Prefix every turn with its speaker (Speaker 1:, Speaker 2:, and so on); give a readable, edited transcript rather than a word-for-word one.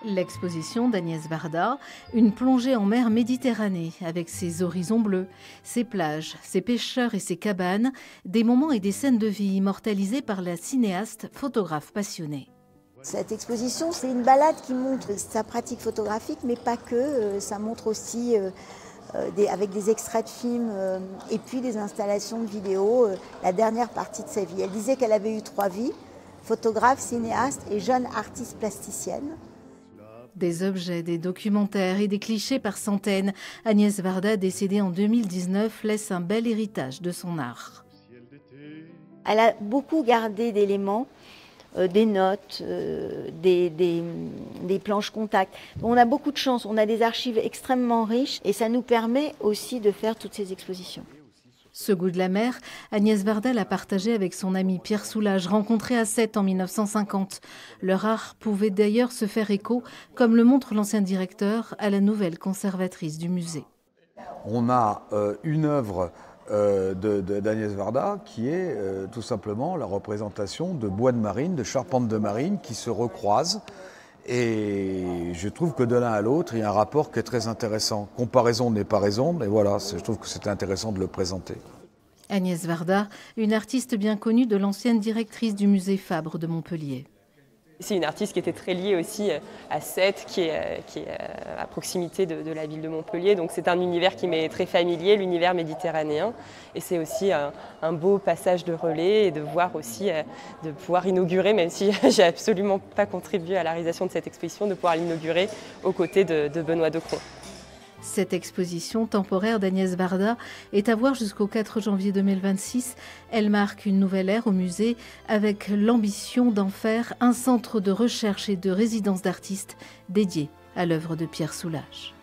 Speaker 1: L'exposition d'Agnès Varda, une plongée en mer Méditerranée avec ses horizons bleus, ses plages, ses pêcheurs et ses cabanes, des moments et des scènes de vie immortalisés par la cinéaste photographe passionnée.
Speaker 2: Cette exposition, c'est une balade qui montre sa pratique photographique, mais pas que. Ça montre aussi avec des extraits de films et puis des installations de vidéos, la dernière partie de sa vie. Elle disait qu'elle avait eu 3 vies, photographe, cinéaste et jeune artiste plasticienne.
Speaker 1: Des objets, des documentaires et des clichés par centaines, Agnès Varda, décédée en 2019, laisse un bel héritage de son art.
Speaker 2: Elle a beaucoup gardé d'éléments, des notes, des planches contact. On a beaucoup de chance, on a des archives extrêmement riches et ça nous permet aussi de faire toutes ces expositions.
Speaker 1: Ce goût de la mer, Agnès Varda l'a partagé avec son ami Pierre Soulages, rencontré à Sète en 1950. Leur art pouvait d'ailleurs se faire écho, comme le montre l'ancien directeur, à la nouvelle conservatrice du musée.
Speaker 3: On a une œuvre d'Agnès Varda qui est tout simplement la représentation de bois de marine, de charpentes de marine qui se recroisent. Et je trouve que de l'un à l'autre, il y a un rapport qui est très intéressant. Comparaison n'est pas raison, mais voilà, je trouve que c'était intéressant de le présenter.
Speaker 1: Agnès Varda, une artiste bien connue de l'ancienne directrice du musée Fabre de Montpellier.
Speaker 4: C'est une artiste qui était très liée aussi à Sète, qui est à proximité de la ville de Montpellier. Donc c'est un univers qui m'est très familier, l'univers méditerranéen. Et c'est aussi un beau passage de relais et de voir aussi, de pouvoir inaugurer, même si j'ai absolument pas contribué à la réalisation de cette exposition, de pouvoir l'inaugurer aux côtés de Benoît Decroix.
Speaker 1: Cette exposition temporaire d'Agnès Varda est à voir jusqu'au 4 janvier 2026. Elle marque une nouvelle ère au musée avec l'ambition d'en faire un centre de recherche et de résidence d'artistes dédié à l'œuvre de Pierre Soulages.